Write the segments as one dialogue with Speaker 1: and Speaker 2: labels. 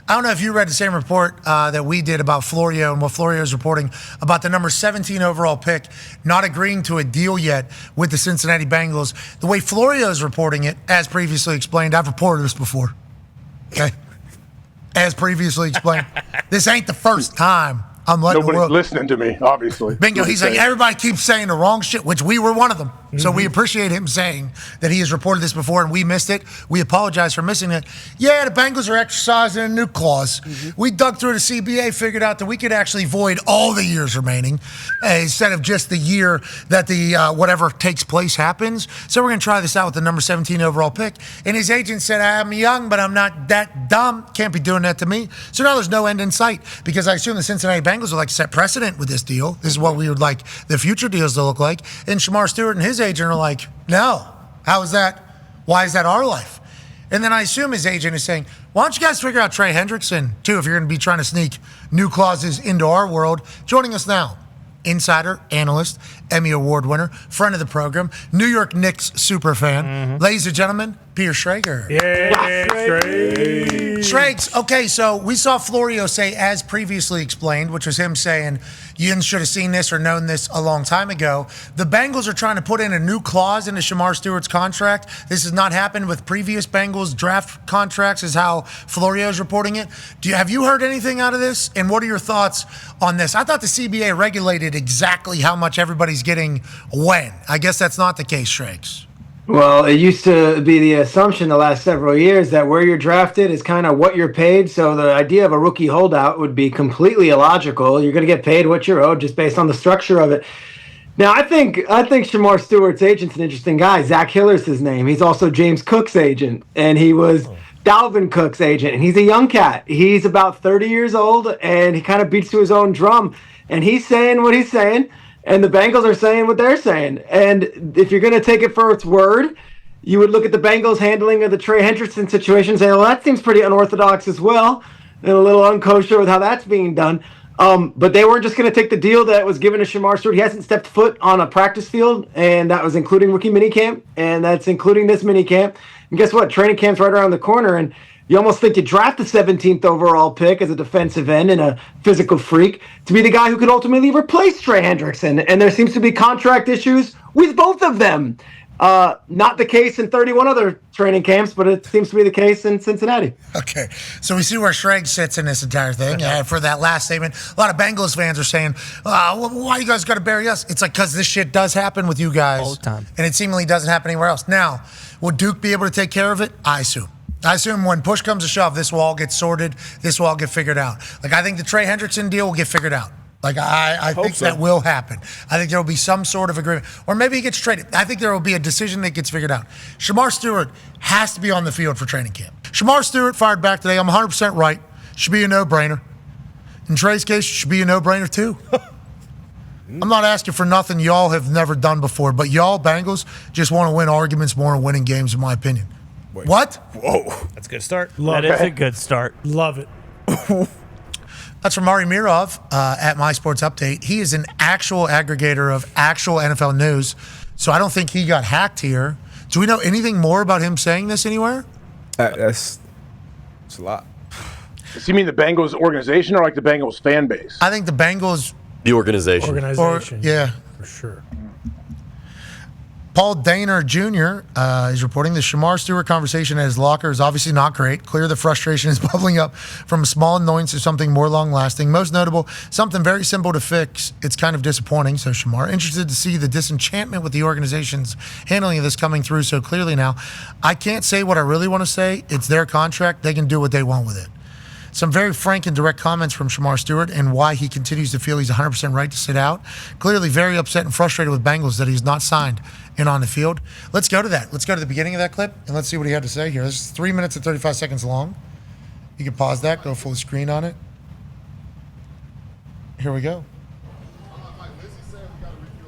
Speaker 1: I don't know if you read the same report that we did about Florio and what Florio is reporting about the number 17 overall pick not agreeing to a deal yet with the Cincinnati Bengals. The way Florio is reporting it, as previously explained, I've reported this before. Okay? As previously explained. This ain't the first time I'm letting
Speaker 2: Nobody's listening to me, obviously.
Speaker 1: Bingo. He's like, everybody keeps saying the wrong shit, which we were one of them. Mm-hmm. So we appreciate him saying that he has reported this before and we missed it. We apologize for missing it. Yeah, the Bengals are exercising a new clause. Mm-hmm. We dug through the CBA, figured out that we could actually void all the years remaining instead of just the year that the whatever takes place happens. So we're going to try this out with the number 17 overall pick. And his agent said, I'm young, but I'm not that dumb. Can't be doing that to me. So now there's no end in sight because I assume the Cincinnati Bengals would like to set precedent with this deal. This is what we would like the future deals to look like. And Shemar Stewart and his agent are like, no. How is that? Why is that our life? And then I assume his agent is saying, why don't you guys figure out Trey Hendrickson, too, if you're going to be trying to sneak new clauses into our world. Joining us now, insider, analyst, Emmy Award winner, friend of the program, New York Knicks super fan. Mm-hmm. Ladies and gentlemen, Peter Schrager.
Speaker 3: Yeah,
Speaker 1: Schrags, okay, so we saw Florio say, as previously explained, which was him saying, you should have seen this or known this a long time ago. The Bengals are trying to put in a new clause into Shemar Stewart's contract. This has not happened with previous Bengals draft contracts, is how Florio is reporting it. Have you heard anything out of this? And what are your thoughts on this? I thought the CBA regulated exactly how much everybody's getting when. I guess that's not the case, Schrags.
Speaker 4: Well, it used to be the assumption the last several years that where you're drafted is kind of what you're paid. So the idea of a rookie holdout would be completely illogical. You're going to get paid what you're owed just based on the structure of it. Now, I think Shemar Stewart's agent's an interesting guy. Zach Hiller's his name. He's also James Cook's agent, and he was Dalvin Cook's agent. And he's a young cat. He's about 30 years old, and he kind of beats to his own drum. And he's saying what he's saying. And the Bengals are saying what they're saying. And if you're going to take it for its word, you would look at the Bengals' handling of the Trey Hendrickson situation and say, well, that seems pretty unorthodox as well, and a little unkosher with how that's being done. But they weren't just going to take the deal that was given to Shemar Stewart. He hasn't stepped foot on a practice field, and that was including rookie minicamp, and that's including this minicamp. And guess what? Training camp's right around the corner, and you almost think you draft the 17th overall pick as a defensive end and a physical freak to be the guy who could ultimately replace Trey Hendrickson. And there seems to be contract issues with both of them. Not the case in 31 other training camps, but it seems to be the case in Cincinnati.
Speaker 1: Okay, so we see where Schrag sits in this entire thing. For that last statement, a lot of Bengals fans are saying, why you guys got to bury us? It's like, because this shit does happen with you guys.
Speaker 3: All the time.
Speaker 1: And it seemingly doesn't happen anywhere else. Now, will Duke be able to take care of it? I assume when push comes to shove, this will all get sorted. This will all get figured out. Like, I think the Trey Hendrickson deal will get figured out. Like, I think so. That will happen. I think there will be some sort of agreement. Or maybe he gets traded. I think there will be a decision that gets figured out. Shemar Stewart has to be on the field for training camp. Shemar Stewart fired back today. I'm 100% right. Should be a no-brainer. In Trey's case, it should be a no-brainer, too. I'm not asking for nothing y'all have never done before, but y'all, Bengals, just want to win arguments more than winning games, in my opinion.
Speaker 5: Wait.
Speaker 1: What?
Speaker 5: Whoa. That's a good start.
Speaker 3: That is a good start.
Speaker 6: Love it.
Speaker 1: That's from Mari Mirov at My Sports Update. He is an actual aggregator of actual NFL news, so I don't think he got hacked here. Do we know anything more about him saying this anywhere?
Speaker 5: That's a lot.
Speaker 2: Does he mean the Bengals organization or like the Bengals fan base?
Speaker 1: I think the Bengals...
Speaker 7: The organization.
Speaker 1: Yeah.
Speaker 6: For sure.
Speaker 1: Paul Dahner Jr. Is reporting the Shemar Stewart conversation at his locker is obviously not great. Clear the frustration is bubbling up from a small annoyance to something more long-lasting. Most notable, something very simple to fix. It's kind of disappointing, so Shemar. Interested to see the disenchantment with the organization's handling of this coming through so clearly now. I can't say what I really want to say. It's their contract. They can do what they want with it. Some very frank and direct comments from Shemar Stewart and why he continues to feel he's 100% right to sit out. Clearly very upset and frustrated with Bengals that he's not signed in on the field. Let's go to that. Let's go to the beginning of that clip, and let's see what he had to say here. This is 3 minutes and 35 seconds long. You can pause that, go full screen on it. Here we go.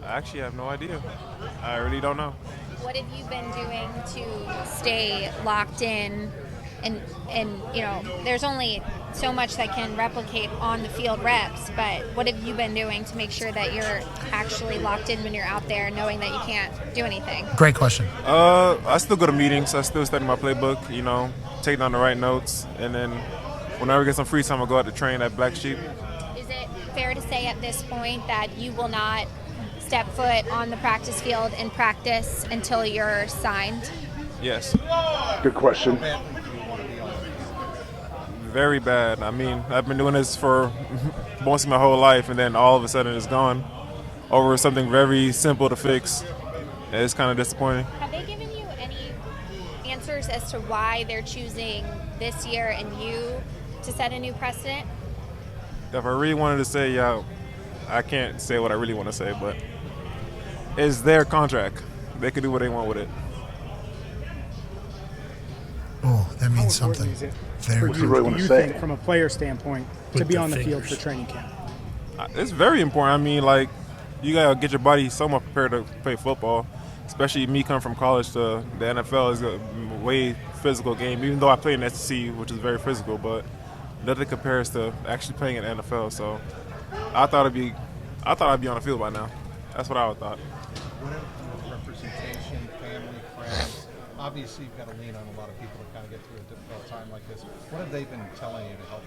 Speaker 8: I actually have no idea. I really don't know.
Speaker 9: What have you been doing to stay locked in? And you know, there's only so much that can replicate on the field reps, but what have you been doing to make sure that you're actually locked in when you're out there, knowing that you can't do anything?
Speaker 1: Great question.
Speaker 8: I still go to meetings. I still study my playbook, you know, take down the right notes, and then whenever I get some free time, I'll go out to train at Black Sheep.
Speaker 9: Is it fair to say at this point that you will not step foot on the practice field and practice until you're signed?
Speaker 8: Yes.
Speaker 2: Good question.
Speaker 8: Very bad. I mean, I've been doing this for most of my whole life, and then all of a sudden it's gone over something very simple to fix. And it's kind of disappointing.
Speaker 9: Have they given you any answers as to why they're choosing this year and you to set a new precedent?
Speaker 8: If I really wanted to say, yeah, I can't say what I really want to say, but it's their contract. They can do what they want with it.
Speaker 1: Oh, that means
Speaker 3: How important
Speaker 1: something.
Speaker 3: is it
Speaker 1: Very
Speaker 3: for
Speaker 1: good.
Speaker 3: you,
Speaker 2: really
Speaker 3: do
Speaker 2: wanna
Speaker 3: you
Speaker 2: say?
Speaker 3: think, from a player standpoint, to
Speaker 1: With
Speaker 3: be
Speaker 1: the
Speaker 3: on the field for
Speaker 1: fingers.
Speaker 3: training camp?
Speaker 8: It's very important. I mean, like, you gotta get your body somewhat prepared to play football. Especially me coming from college to the NFL is a way physical game. Even though I play in SEC, which is very physical, but nothing compares to actually playing in the NFL. So I thought I'd be on the field by now. That's what I would thought.
Speaker 6: What about representation, family, friends? Obviously, you've got to lean on a lot of people to kind of get through a difficult time like this. What have they been telling you to help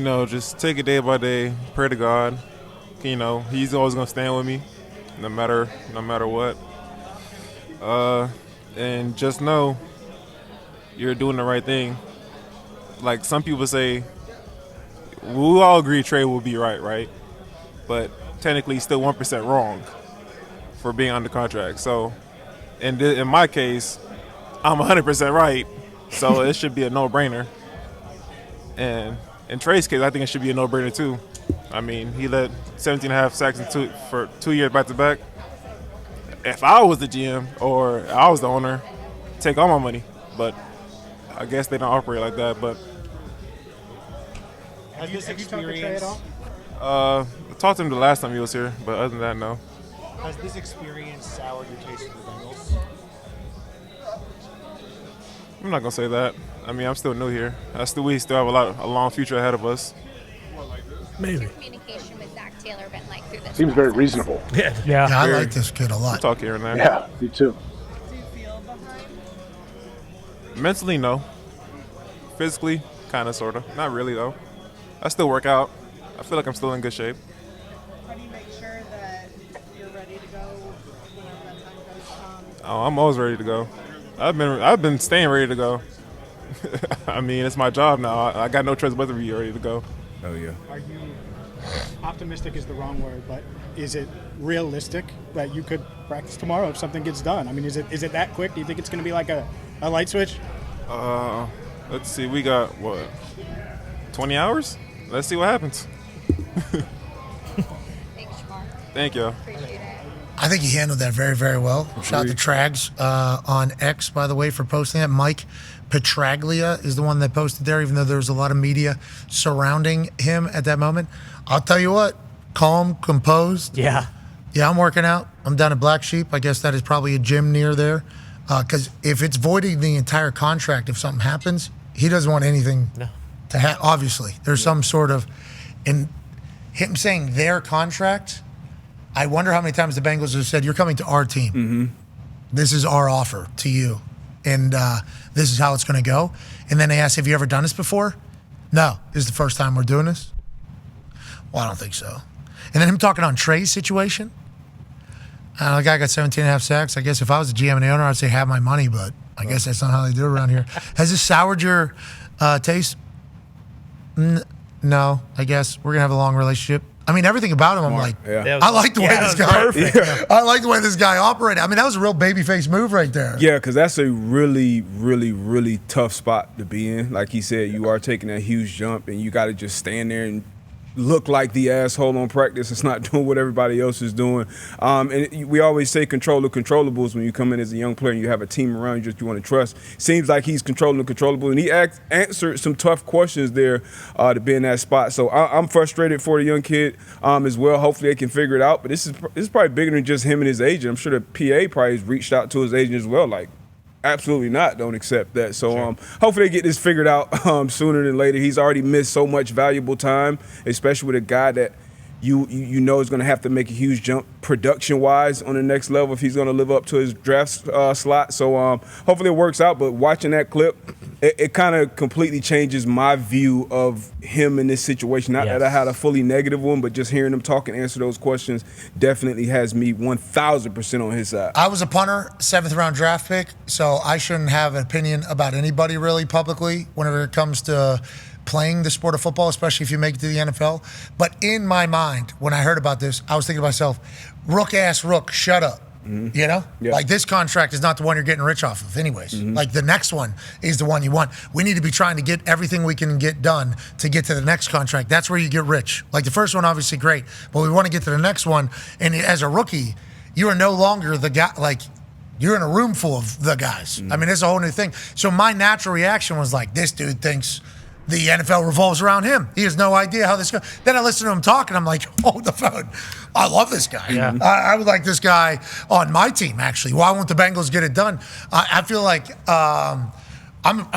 Speaker 6: you?
Speaker 8: Just take it day by day, pray to God. He's always gonna stand with me, no matter what. And just know you're doing the right thing. Like some people say, we all agree trade will be right? But technically, still 1% wrong for being under contract. So, in my case, I'm 100% right. So it should be a no-brainer. And in Trey's case, I think it should be a no-brainer too. I mean, he led 17.5 sacks for 2 years back-to-back. If I was the GM or I was the owner, take all my money. But I guess they don't operate like that. But
Speaker 3: Have you talked to Trey at all?
Speaker 8: I talked to him the last time he was here, but other than that, no.
Speaker 7: Has this experience soured your taste for the Bengals?
Speaker 8: I'm not gonna say that. I mean, I'm still new here. We still have a long future ahead of us.
Speaker 1: Maybe.
Speaker 9: Communication with Zach Taylor been like through this
Speaker 2: Seems very
Speaker 9: process?
Speaker 2: reasonable.
Speaker 1: Yeah, I like this kid a
Speaker 8: We
Speaker 1: lot.
Speaker 8: talk here and there.
Speaker 2: Yeah, me too.
Speaker 10: Do you feel behind?
Speaker 8: Mentally, no. Physically, kind of, sort of. Not really, though. I still work out. I feel like I'm still in good shape.
Speaker 10: How do you make sure that you're ready to go whenever that time does come?
Speaker 8: Oh, I'm always ready to go. I've been staying ready to go. I mean, it's my job now. I got no choice but to be ready to go.
Speaker 5: Oh yeah.
Speaker 3: Are you optimistic is the wrong word, but is it realistic that you could practice tomorrow if something gets done? I mean, is it that quick? Do you think it's going to be like a light switch?
Speaker 8: Let's see. We got, 20 hours? Let's see what happens.
Speaker 9: Thanks, Shemar.
Speaker 8: Thank you.
Speaker 9: Appreciate it.
Speaker 1: I think he handled that very, very well. Shout out to Trags on X, by the way, for posting that. Mike Petraglia is the one that posted there, even though there was a lot of media surrounding him at that moment. I'll tell you what, calm, composed.
Speaker 7: Yeah.
Speaker 1: Yeah, I'm working out. I'm down at Black Sheep. I guess that is probably a gym near there. Because if it's voiding the entire contract, if something happens, he doesn't want anything to happen. Obviously, there's some sort of, in him saying their contract, I wonder how many times the Bengals have said, you're coming to our team.
Speaker 5: Mm-hmm.
Speaker 1: This is our offer to you. And this is how it's going to go. And then they ask, have you ever done this before? No. This is the first time we're doing this? Well, I don't think so. And then him talking on Trey's situation. The guy got 17.5 sacks. I guess if I was the GM and the owner, I'd say have my money, but I guess that's not how they do it around here. Has this soured your taste? No, I guess. We're going to have a long relationship. I mean, everything about him, I'm like,
Speaker 5: Yeah.
Speaker 1: I like the way this guy.
Speaker 5: Perfect.
Speaker 1: I like the way this guy operated. I mean, that was a real babyface move right there.
Speaker 5: Yeah, because that's a really, really, really tough spot to be in. Like he said, you are taking a huge jump, and you got to just stand there and look like the asshole on practice. It's not doing what everybody else is doing. We always say control the controllables when you come in as a young player and you have a team around you that you want to trust. Seems like he's controlling the controllables, and he answered some tough questions there to be in that spot. So I'm frustrated for the young kid as well. Hopefully they can figure it out. But this is probably bigger than just him and his agent. I'm sure the PA probably has reached out to his agent as well, like, absolutely not. Don't accept that. So hopefully they get this figured out sooner than later. He's already missed so much valuable time, especially with a guy that you know he's going to have to make a huge jump production-wise on the next level if he's going to live up to his draft slot. So hopefully it works out. But watching that clip, it kind of completely changes my view of him in this situation. Not that I had a fully negative one, but just hearing him talk and answer those questions definitely has me 1,000% on his side.
Speaker 1: I was a punter, 7th-round draft pick, so I shouldn't have an opinion about anybody really publicly whenever it comes to playing the sport of football, especially if you make it to the NFL. But in my mind, when I heard about this, I was thinking to myself, rook-ass rook, shut up. You know?
Speaker 5: Yeah.
Speaker 1: Like, this contract is not the one you're getting rich off of anyways. Like, the next one is the one you want. We need to be trying to get everything we can get done to get to the next contract. That's where you get rich. Like, the first one, obviously, great. But we want to get to the next one. And as a rookie, you are no longer the guy, like, you're in a room full of the guys. I mean, it's a whole new thing. So my natural reaction was like, this dude thinks the NFL revolves around him. He has no idea how this goes. Then I listen to him talk, and I'm like, hold the phone. I love this guy.
Speaker 11: Yeah.
Speaker 1: I would like this guy on my team, actually. Why won't the Bengals get it done? I feel like I'm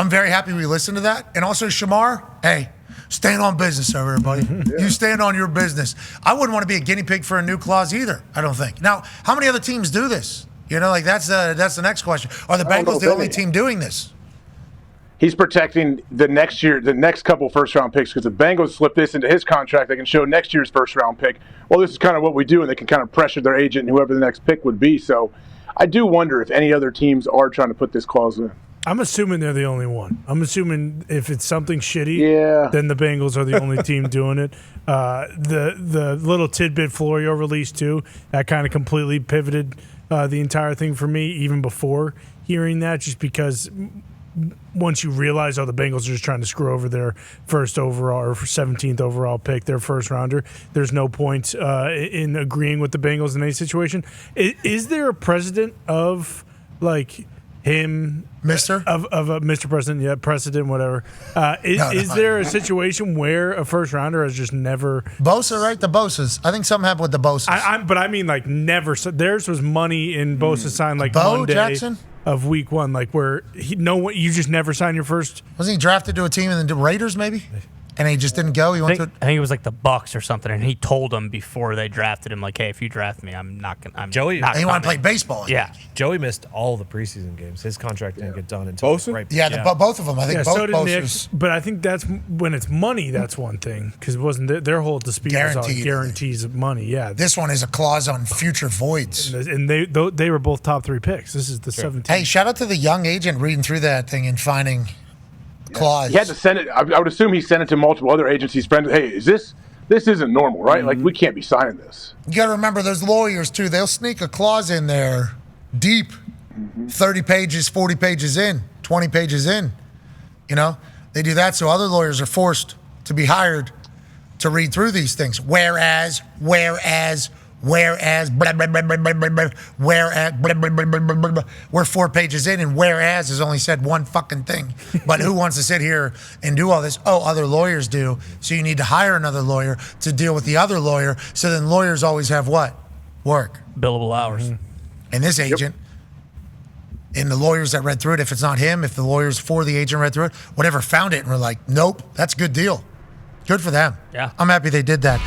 Speaker 1: very happy we listened to that. And also, Shemar, hey, stand on business over here, buddy. You stand on your business. I wouldn't want to be a guinea pig for a new clause either, I don't think. Now, how many other teams do this? You know, like that's the next question. Are the Bengals the only team doing this?
Speaker 2: He's protecting the next couple first-round picks, because if Bengals slip this into his contract, they can show next year's first-round pick. Well, this is kind of what we do, and they can kind of pressure their agent and whoever the next pick would be. So I do wonder if any other teams are trying to put this clause in.
Speaker 11: I'm assuming they're the only one. I'm assuming if it's something shitty, then the Bengals are the only team doing it. The little tidbit Florio released, too, that kind of completely pivoted the entire thing for me, even before hearing that, just because once you realize, the Bengals are just trying to screw over their first overall or 17th overall pick, their first rounder, there's no point in agreeing with the Bengals in any situation. Is there a precedent of, like, him,
Speaker 1: Mr.
Speaker 11: of a Mr. President, precedent, whatever? Is there a situation where a first rounder has just never
Speaker 1: Bosa, right? The Bosas. I think something happened with the Bosas.
Speaker 11: But I mean, like, never. So theirs was money in Bosa signed like
Speaker 1: Bo
Speaker 11: Monday
Speaker 1: Jackson?
Speaker 11: of week one, like where you just never sign your first.
Speaker 1: Wasn't he drafted to a team in the Raiders, maybe? And he just didn't go. He went to.
Speaker 12: I think it was like the Bucks or something, and he told them before they drafted him, like, "Hey, if you draft me, I'm not gonna."
Speaker 13: Joey,
Speaker 1: he wanted to play baseball.
Speaker 12: Yeah,
Speaker 13: Joey missed all the preseason games. His contract didn't get done until
Speaker 5: Bosa?
Speaker 13: right.
Speaker 1: Both of them. I think both
Speaker 11: so did Nick.
Speaker 1: Bosas.
Speaker 11: But I think that's when it's money. That's one thing, because it wasn't their whole dispute was on guarantees of money. Yeah,
Speaker 1: This one is a clause on future voids.
Speaker 11: and they were both top 3 picks. This is the 17th.
Speaker 1: Hey, shout out to the young agent reading through that thing and finding clause.
Speaker 2: He had to send it. I would assume he sent it to multiple other agencies. Friends, hey, this isn't normal, right? Like, we can't be signing this.
Speaker 1: You got to remember, those lawyers, too, they'll sneak a clause in there deep, 30 pages, 40 pages in, 20 pages in. You know, they do that so other lawyers are forced to be hired to read through these things. Whereas, blah, blah, blah, blah, blah, blah, blah, whereas, blah, blah, blah, blah, blah, blah. We're 4 pages in, and whereas has only said one fucking thing. But who wants to sit here and do all this? Oh, other lawyers do. So you need to hire another lawyer to deal with the other lawyer. So then lawyers always have what? Work.
Speaker 12: billable hours.
Speaker 1: And this agent, and the lawyers that read through it, if it's not him, if the lawyers for the agent read through it, whatever, found it and were like, nope, that's a good deal. Good for them.
Speaker 12: Yeah.
Speaker 1: I'm happy they did that.